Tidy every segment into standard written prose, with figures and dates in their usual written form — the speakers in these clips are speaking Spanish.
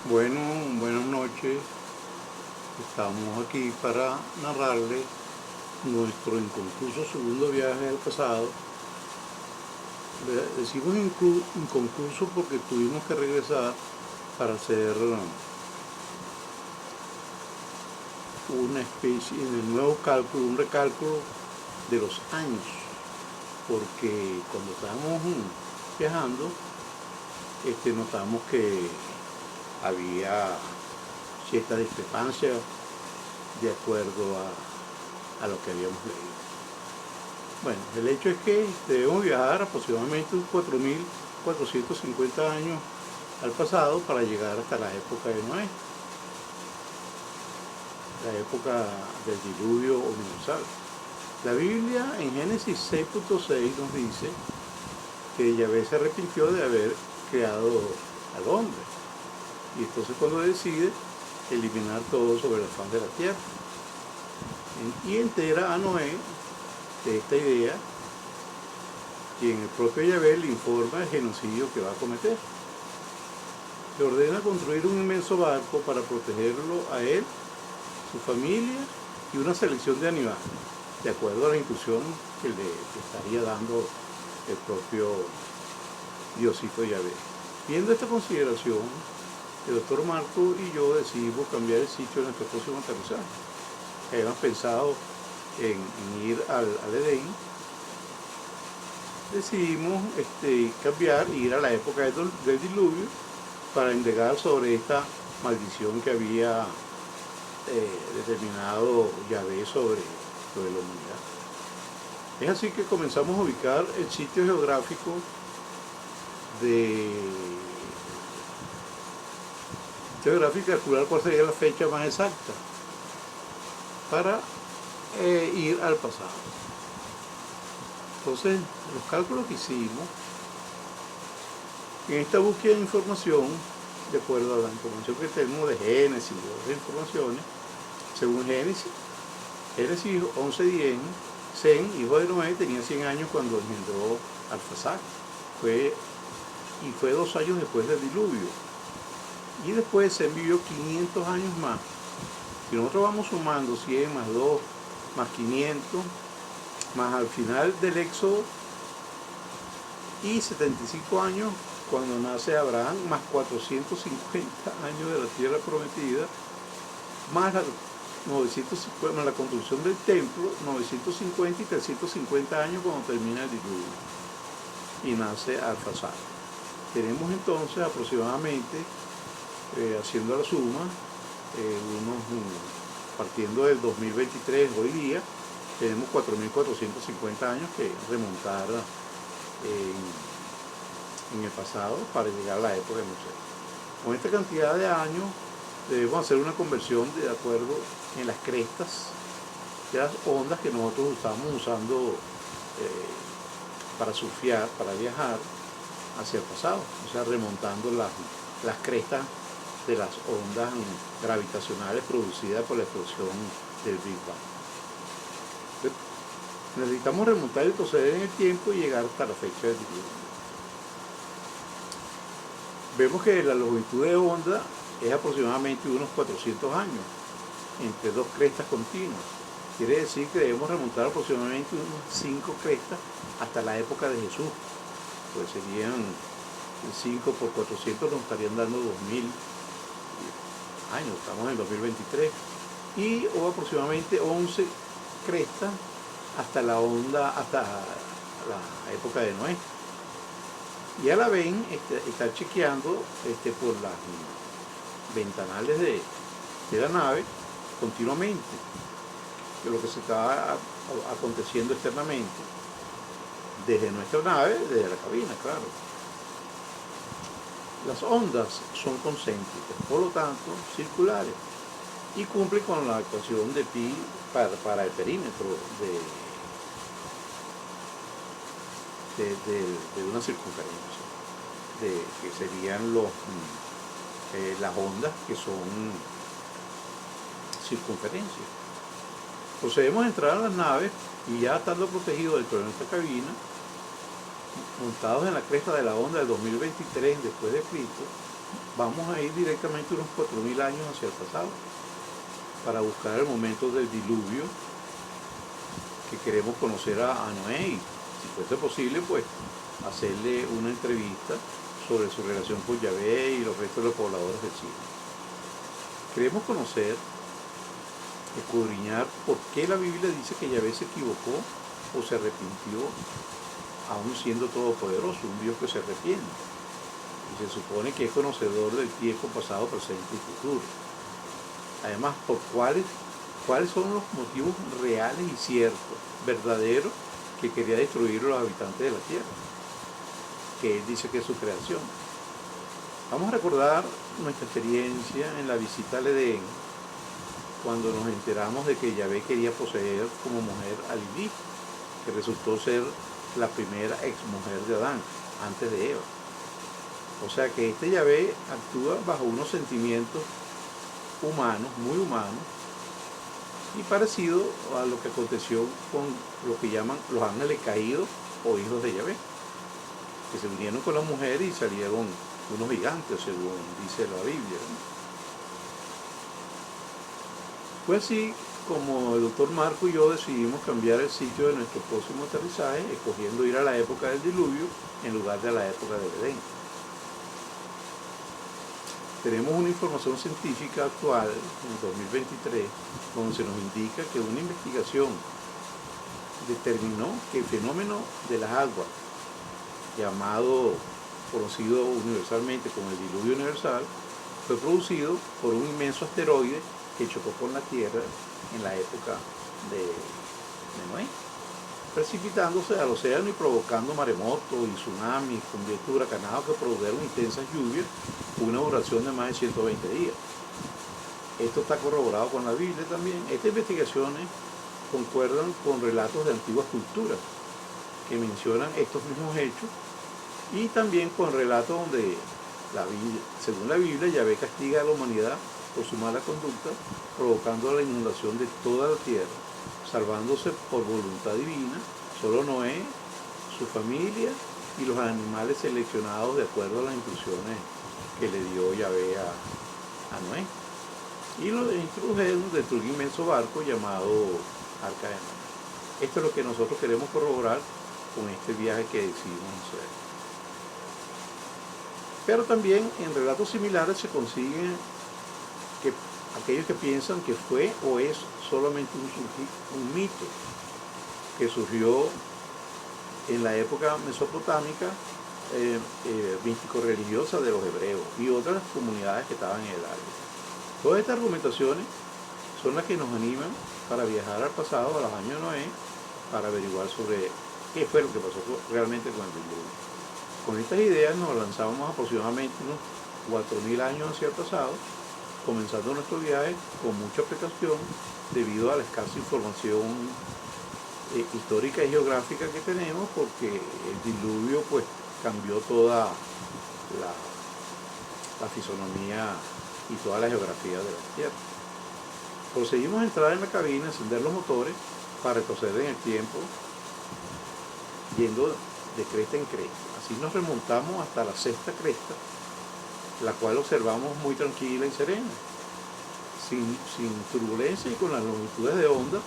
Bueno, buenas noches. Estamos aquí para narrarles nuestro inconcluso segundo viaje al pasado. Decimos inconcluso porque tuvimos que regresar para hacer una especie de nuevo cálculo, un recálculo de los años, porque cuando estábamos viajando, notamos que había cierta discrepancia de acuerdo a lo que habíamos leído. Bueno, el hecho es que debemos viajar aproximadamente 4.450 años al pasado para llegar hasta la época de Noé, la época del diluvio universal. La Biblia en Génesis 6.6 nos dice que Yahvé se arrepintió de haber creado al hombre, y entonces cuando decide eliminar todo sobre la faz de la tierra y entera a Noé de esta idea, y en el propio Yahvé le informa el genocidio que va a cometer. Le ordena construir un inmenso barco para protegerlo a él, su familia y una selección de animales, de acuerdo a la instrucción que le estaría dando el propio Diosito Yahvé. Viendo esta consideración, el doctor Marco y yo decidimos cambiar el sitio de nuestro próximo aterrizaje. Habíamos pensado en ir al Edén. Decidimos cambiar e ir a la época del diluvio para indagar sobre esta maldición que había determinado Yahvé sobre la humanidad. Es así que comenzamos a ubicar el sitio geográfico calcular cuál sería la fecha más exacta para ir al pasado. Entonces, los cálculos que hicimos en esta búsqueda de información, de acuerdo a la información que tenemos de Génesis y de otras informaciones, según Génesis 11:10, Sem, hijo de Noé, tenía 100 años cuando engendró al Fasag. Fue 2 años después del diluvio. Y después Sem vivió 500 años más. Si nosotros vamos sumando 100 más 2 más 500, más al final del Éxodo, y 75 años cuando nace Abraham, más 450 años de la tierra prometida, más la construcción del templo, 950 y 350 años cuando termina el diluvio y nace Arphaxad. Tenemos entonces aproximadamente, haciendo la suma, partiendo del 2023 hoy día, tenemos 4.450 años que remontar en el pasado para llegar a la época de Moisés. Con esta cantidad de años debemos hacer una conversión de acuerdo en las crestas de las ondas que nosotros estamos usando para surfear, para viajar hacia el pasado, o sea, remontando las crestas de las ondas gravitacionales producidas por la explosión del Big Bang. Necesitamos remontar y proceder en el tiempo y llegar hasta la fecha del diluvio. Vemos que la longitud de onda es aproximadamente unos 400 años entre dos crestas continuas. Quiere decir que debemos remontar aproximadamente unos 5 crestas hasta la época de Jesús. Pues serían 5 por 400, nos estarían dando 2000 años, estamos en el 2023. O aproximadamente 11 crestas hasta la época de Noé. Y a la vez está chequeando por las ventanales de la nave continuamente de lo que se está aconteciendo externamente desde nuestra nave, desde la cabina, claro. Las ondas son concéntricas, por lo tanto circulares, y cumplen con la ecuación de pi para el perímetro de una circunferencia, que serían las ondas que son circunferencias. Procedemos a entrar a las naves y ya estando protegidos dentro de nuestra cabina, montados en la cresta de la onda del 2023 después de Cristo, vamos a ir directamente unos 4.000 años hacia el pasado para buscar el momento del diluvio que queremos conocer a Noé y, si fuese posible, pues hacerle una entrevista sobre su relación con Yahvé y los restos de los pobladores de Chile. Queremos conocer, escudriñar por qué la Biblia dice que Yahvé se equivocó o se arrepintió, aún siendo todopoderoso, un Dios que se arrepiente. Y se supone que es conocedor del tiempo pasado, presente y futuro. Además, por cuáles son los motivos reales y ciertos, verdaderos, que quería destruir a los habitantes de la tierra, que él dice que es su creación. Vamos a recordar nuestra experiencia en la visita al Edén, cuando nos enteramos de que Yahvé quería poseer como mujer a Lilith, que resultó ser la primera ex mujer de Adán, antes de Eva. O sea que este Yahvé actúa bajo unos sentimientos humanos, muy humanos, y parecido a lo que aconteció con lo que llaman los ángeles caídos o hijos de Yahvé, que se unieron con la mujer y salieron unos gigantes, según dice la Biblia, ¿no? Fue así como el doctor Marco y yo decidimos cambiar el sitio de nuestro próximo aterrizaje, escogiendo ir a la época del diluvio en lugar de a la época del Edén. Tenemos una información científica actual, en 2023, donde se nos indica que una investigación determinó que el fenómeno de las aguas, conocido universalmente como el diluvio universal, fue producido por un inmenso asteroide que chocó con la Tierra en la época de Noé, precipitándose al océano y provocando maremotos y tsunamis con vientos huracanados que produjeron intensas lluvias con una duración de más de 120 días. Esto está corroborado con la Biblia también. Estas investigaciones concuerdan con relatos de antiguas culturas que mencionan estos mismos hechos y también con relatos donde, según la Biblia, Yahvé castiga a la humanidad por su mala conducta, provocando la inundación de toda la tierra, salvándose por voluntad divina solo Noé, su familia y los animales seleccionados de acuerdo a las instrucciones que le dio Yahvé a Noé. Y lo introdujeron dentro de un inmenso barco llamado Arca de Noé. Esto es lo que nosotros queremos corroborar con este viaje que decidimos hacer. Pero también en relatos similares se consiguen que aquellos que piensan que fue o es solamente un mito que surgió en la época mesopotámica, místico-religiosa de los hebreos y otras comunidades que estaban en el área. Todas estas argumentaciones son las que nos animan para viajar al pasado, a los años de Noé, para averiguar sobre qué fue lo que pasó realmente con el diluvio. Con estas ideas nos lanzamos aproximadamente unos 4.000 años hacia el pasado, comenzando nuestro viaje con mucha precaución debido a la escasa información histórica y geográfica que tenemos, porque el diluvio pues cambió toda la fisonomía y toda la geografía de la Tierra. Procedimos a entrar en la cabina, encender los motores para retroceder en el tiempo, yendo de cresta en cresta. Así nos remontamos hasta la sexta cresta, la cual observamos muy tranquila y serena, sin turbulencia y con las longitudes de onda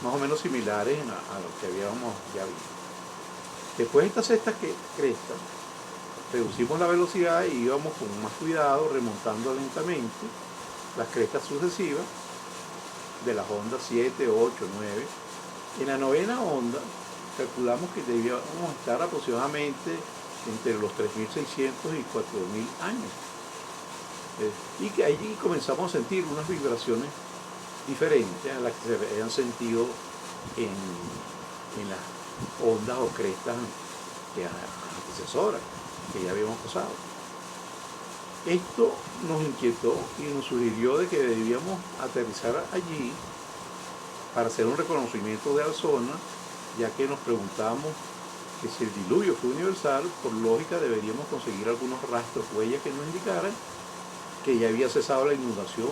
más o menos similares a lo que habíamos ya visto. Después de esta sexta cresta, reducimos la velocidad y íbamos con más cuidado, remontando lentamente las crestas sucesivas de las ondas 7, 8, 9. En la novena onda calculamos que debíamos estar aproximadamente entre los 3.600 y 4.000 años. Y que allí comenzamos a sentir unas vibraciones diferentes a las que se habían sentido en las ondas o crestas antecesoras que ya habíamos pasado. Esto nos inquietó y nos sugirió de que debíamos aterrizar allí para hacer un reconocimiento de la zona, ya que nos preguntábamos que si el diluvio fue universal, por lógica deberíamos conseguir algunos rastros, huellas que nos indicaran que ya había cesado la inundación,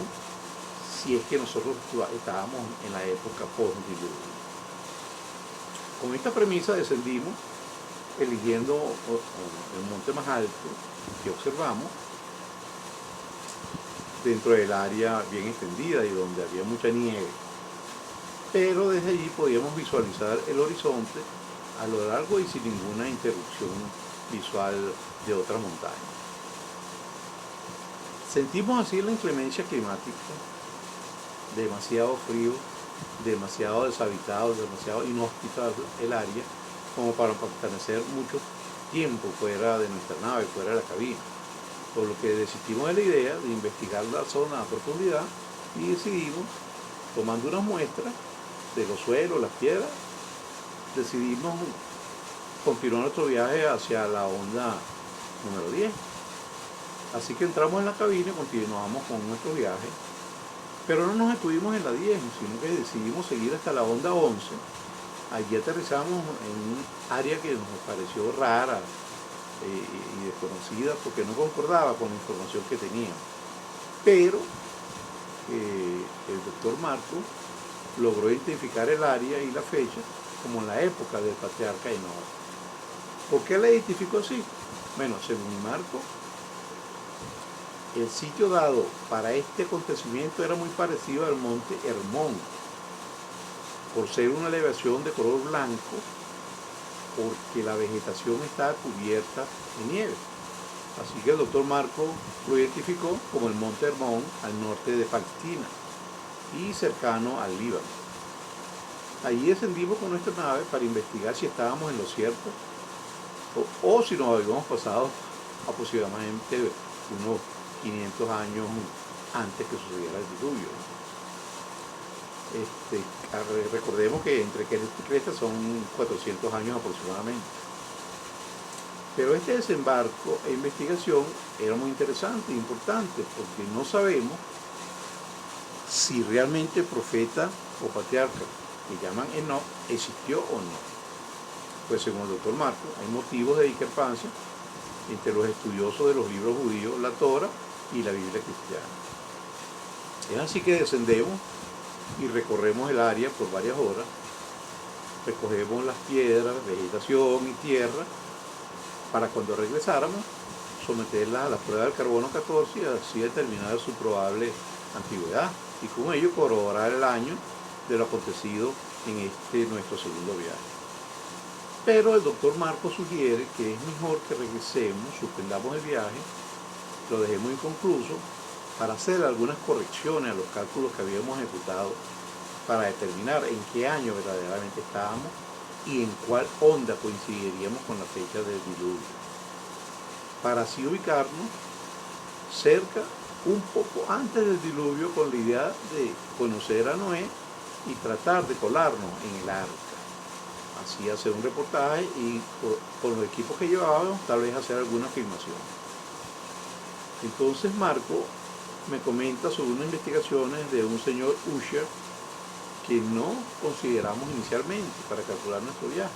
si es que nosotros estábamos en la época post-diluvio. Con esta premisa descendimos, eligiendo el monte más alto que observamos, dentro del área bien extendida y donde había mucha nieve. Pero desde allí podíamos visualizar el horizonte a lo largo y sin ninguna interrupción visual de otra montaña. Sentimos así la inclemencia climática, demasiado frío, demasiado deshabitado, demasiado inhóspita el área, como para permanecer mucho tiempo fuera de nuestra nave, fuera de la cabina. Por lo que desistimos de la idea de investigar la zona a profundidad y decidimos, tomando unas muestras de los suelos, las piedras, decidimos continuar nuestro viaje hacia la onda número 10. Así que entramos en la cabina y continuamos con nuestro viaje, pero no nos estuvimos en la 10, sino que decidimos seguir hasta la onda 11. Allí aterrizamos en un área que nos pareció rara y desconocida porque no concordaba con la información que teníamos. Pero el doctor Marco logró identificar el área y la fecha como en la época del patriarca Enoch. ¿Por qué la identificó así? Bueno, según Marco, el sitio dado para este acontecimiento era muy parecido al monte Hermón, por ser una elevación de color blanco, porque la vegetación estaba cubierta de nieve. Así que el doctor Marco lo identificó como el monte Hermón al norte de Palestina y cercano al Líbano. Allí descendimos con nuestra nave para investigar si estábamos en lo cierto o si nos habíamos pasado aproximadamente unos 500 años antes que sucediera el diluvio. Recordemos que entre Creta y Creta son 400 años aproximadamente. Pero este desembarco e investigación era muy interesante e importante porque no sabemos si realmente el profeta o patriarca que llaman Enoch existió o no. Pues según el doctor Marco, hay motivos de discrepancia entre los estudiosos de los libros judíos, la Torá y la Biblia cristiana. Es así que descendemos y recorremos el área por varias horas, recogemos las piedras, vegetación y tierra, para cuando regresáramos someterlas a la prueba del carbono 14 y así determinar su probable antigüedad y con ello corroborar el año de lo acontecido en nuestro segundo viaje. Pero el doctor Marco sugiere que es mejor que regresemos, suspendamos el viaje, lo dejemos inconcluso para hacer algunas correcciones a los cálculos que habíamos ejecutado para determinar en qué año verdaderamente estábamos y en cuál onda coincidiríamos con la fecha del diluvio, para así ubicarnos cerca, un poco antes del diluvio, con la idea de conocer a Noé y tratar de colarnos en el arca. Así hacer un reportaje y con los equipos que llevábamos tal vez hacer alguna filmación. Entonces Marco me comenta sobre unas investigaciones de un señor Usher que no consideramos inicialmente para calcular nuestro viaje.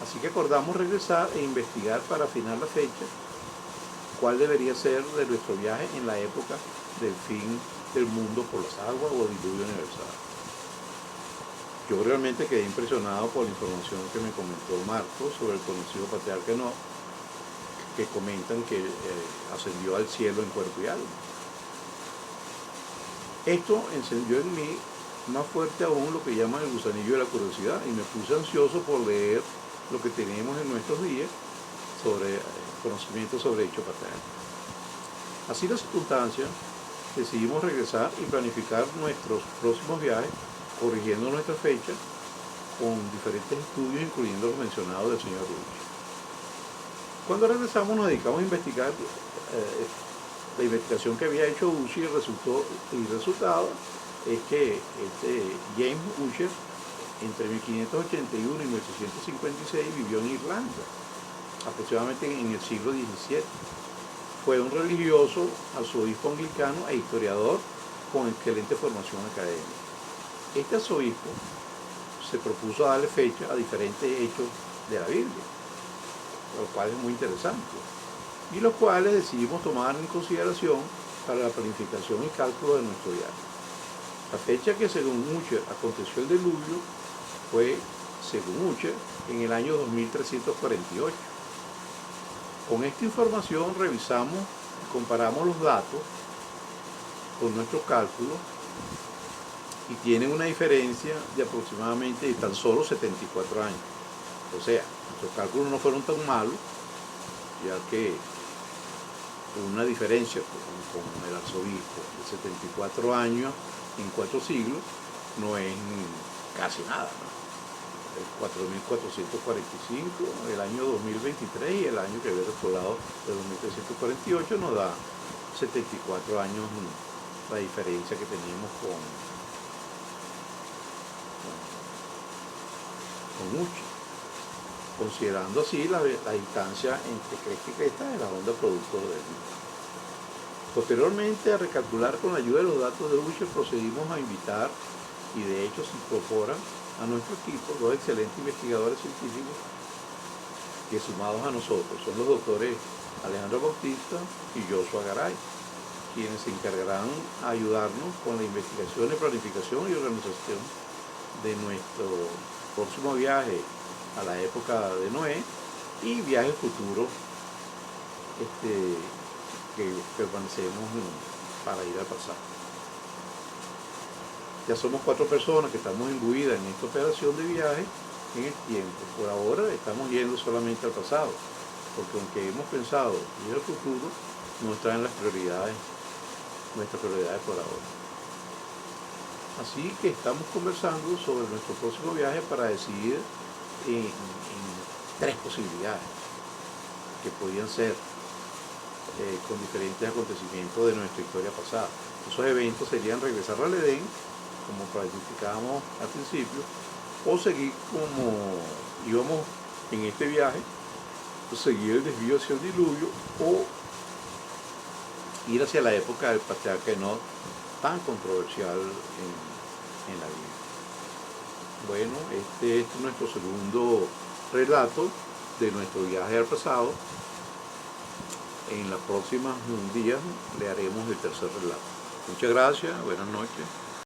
Así que acordamos regresar e investigar para afinar la fecha cuál debería ser de nuestro viaje en la época del fin del mundo por las aguas o diluvio universal. Yo realmente quedé impresionado por la información que me comentó Marco sobre el conocido patriarca Enoch, que comentan que ascendió al cielo en cuerpo y alma. Esto encendió en mí más fuerte aún lo que llaman el gusanillo de la curiosidad y me puse ansioso por leer lo que tenemos en nuestros días sobre conocimiento sobre dicho patriarca. Así las circunstancias, decidimos regresar y planificar nuestros próximos viajes corrigiendo nuestra fecha con diferentes estudios, incluyendo los mencionados del señor Ruch. Cuando regresamos nos dedicamos a investigar la investigación que había hecho Ussher y el resultado es que James Ussher entre 1581 y 1656 vivió en Irlanda, aproximadamente en el siglo XVII. Fue un religioso, arzobispo anglicano e historiador con excelente formación académica. Este arzobispo se propuso darle fecha a diferentes hechos de la Biblia, lo cual es muy interesante, y los cuales decidimos tomar en consideración para la planificación y cálculo de nuestro viaje. La fecha que según Ussher aconteció el diluvio fue, según Ussher, en el año 2348. Con esta información revisamos y comparamos los datos con nuestros cálculos y tienen una diferencia de aproximadamente de tan solo 74 años. O sea, nuestros cálculos no fueron tan malos, ya que una diferencia con el arzobispo de 74 años en 4 siglos no es casi nada, ¿no? El 4.445, el año 2023 y el año que viene por lado de 2.348 nos da 74 años la diferencia que teníamos con Uchi, considerando así la distancia entre cresta y cresta de la onda producto del mismo. Posteriormente, a recalcular con la ayuda de los datos de Uchi, procedimos a invitar, y de hecho se incorporan a nuestro equipo, dos excelentes investigadores científicos que, sumados a nosotros, son los doctores Alejandro Bautista y Joshua Garay, quienes se encargarán a ayudarnos con la investigación, planificación y organización de nuestro próximo viaje a la época de Noé y viajes futuros que permanecemos para ir al pasado. Ya somos 4 personas que estamos imbuidas en esta operación de viaje en el tiempo. Por ahora estamos yendo solamente al pasado, porque aunque hemos pensado ir al futuro, no están nuestras prioridades por ahora. Así que estamos conversando sobre nuestro próximo viaje para decidir en 3 posibilidades que podían ser con diferentes acontecimientos de nuestra historia pasada. Esos eventos serían regresar al Edén, como planificábamos al principio, o seguir como íbamos en este viaje, o seguir el desvío hacia el diluvio, o ir hacia la época del patriarca Enoc, tan controversial en la Biblia. Bueno, este es nuestro segundo relato de nuestro viaje al pasado. En los próximos días le haremos el tercer relato. Muchas gracias, buenas noches.